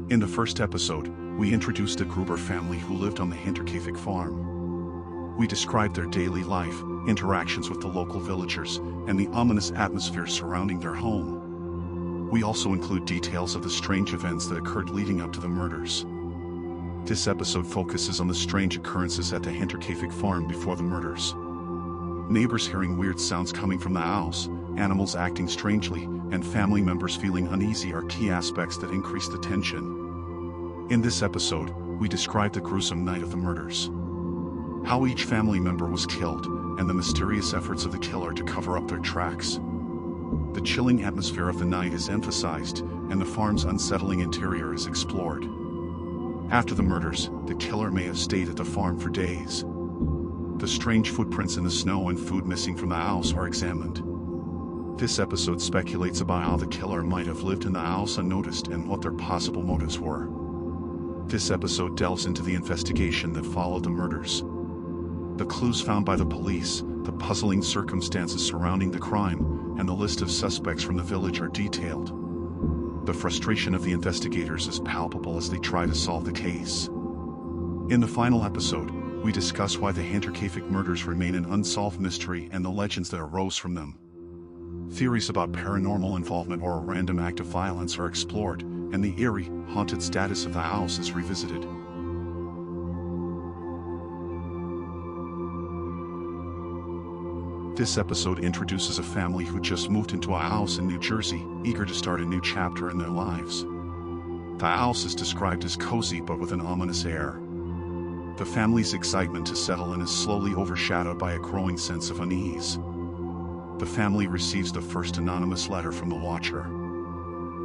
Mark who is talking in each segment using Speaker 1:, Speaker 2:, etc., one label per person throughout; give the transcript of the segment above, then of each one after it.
Speaker 1: In the first episode, we introduced the Gruber family who lived on the Hinterkaifeck farm. We described their daily life, interactions with the local villagers, and the ominous atmosphere surrounding their home. We also include details of the strange events that occurred leading up to the murders. This episode focuses on the strange occurrences at the Hinterkaifeck farm before the murders. Neighbors hearing weird sounds coming from the house, animals acting strangely, and family members feeling uneasy are key aspects that increase the tension. In this episode, we describe the gruesome night of the murders, how each family member was killed, and the mysterious efforts of the killer to cover up their tracks. The chilling atmosphere of the night is emphasized, and the farm's unsettling interior is explored. After the murders, the killer may have stayed at the farm for days. The strange footprints in the snow and food missing from the house are examined. This episode speculates about how the killer might have lived in the house unnoticed and what their possible motives were. This episode delves into the investigation that followed the murders. The clues found by the police, the puzzling circumstances surrounding the crime, and the list of suspects from the village are detailed. The frustration of the investigators is palpable as they try to solve the case. In the final episode, we discuss why the Hinterkaifeck murders remain an unsolved mystery and the legends that arose from them. Theories about paranormal involvement or a random act of violence are explored, and the eerie, haunted status of the house is revisited. This episode introduces a family who just moved into a house in New Jersey, eager to start a new chapter in their lives. The house is described as cozy but with an ominous air. The family's excitement to settle in is slowly overshadowed by a growing sense of unease. The family receives the first anonymous letter from the watcher.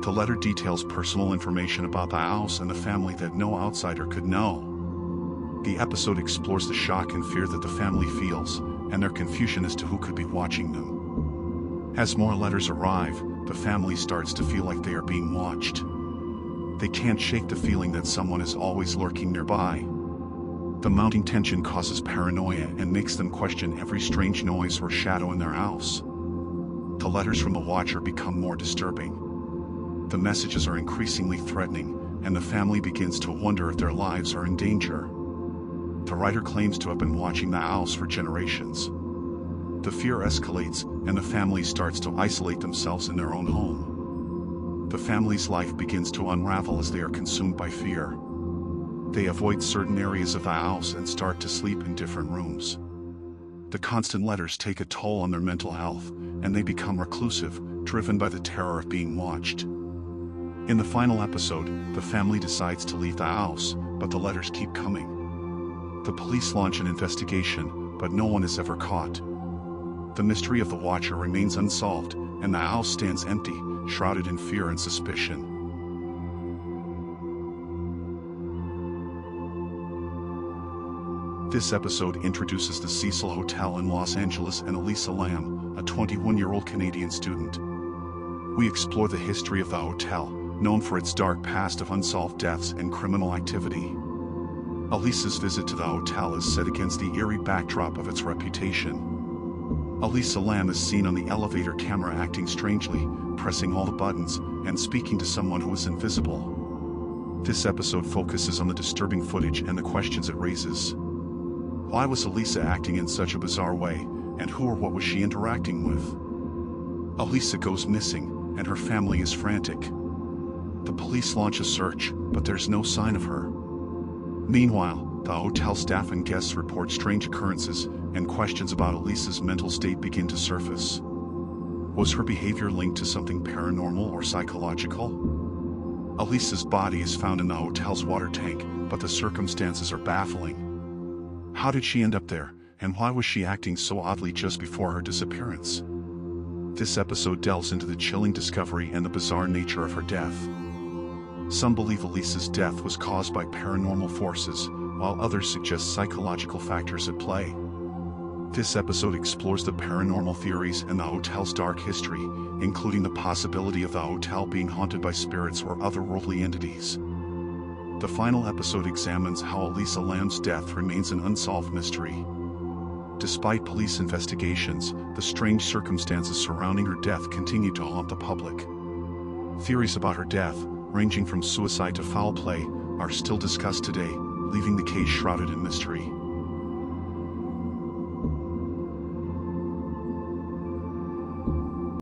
Speaker 1: The letter details personal information about the house and the family that no outsider could know. The episode explores the shock and fear that the family feels, and their confusion as to who could be watching them. As more letters arrive, the family starts to feel like they are being watched. They can't shake the feeling that someone is always lurking nearby. The mounting tension causes paranoia and makes them question every strange noise or shadow in their house. The letters from the watcher become more disturbing. The messages are increasingly threatening, and the family begins to wonder if their lives are in danger. The writer claims to have been watching the house for generations. The fear escalates, and the family starts to isolate themselves in their own home. The family's life begins to unravel as they are consumed by fear. They avoid certain areas of the house and start to sleep in different rooms. The constant letters take a toll on their mental health, and they become reclusive, driven by the terror of being watched. In the final episode, the family decides to leave the house, but the letters keep coming. The police launch an investigation, but no one is ever caught. The mystery of the watcher remains unsolved, and the house stands empty, shrouded in fear and suspicion. This episode introduces the Cecil Hotel in Los Angeles and Elisa Lam, a 21-year-old Canadian student. We explore the history of the hotel, known for its dark past of unsolved deaths and criminal activity. Elisa's visit to the hotel is set against the eerie backdrop of its reputation. Elisa Lam is seen on the elevator camera acting strangely, pressing all the buttons, and speaking to someone who is invisible. This episode focuses on the disturbing footage and the questions it raises. Why was Elisa acting in such a bizarre way, and who or what was she interacting with? Elisa goes missing, and her family is frantic. The police launch a search, but there's no sign of her. Meanwhile, the hotel staff and guests report strange occurrences, and questions about Elisa's mental state begin to surface. Was her behavior linked to something paranormal or psychological? Elisa's body is found in the hotel's water tank, but the circumstances are baffling. How did she end up there, and why was she acting so oddly just before her disappearance? This episode delves into the chilling discovery and the bizarre nature of her death. Some believe Elisa's death was caused by paranormal forces, while others suggest psychological factors at play. This episode explores the paranormal theories and the hotel's dark history, including the possibility of the hotel being haunted by spirits or otherworldly entities. The final episode examines how Elisa Lam's death remains an unsolved mystery. Despite police investigations, the strange circumstances surrounding her death continue to haunt the public. Theories about her death, ranging from suicide to foul play, are still discussed today, leaving the case shrouded in mystery.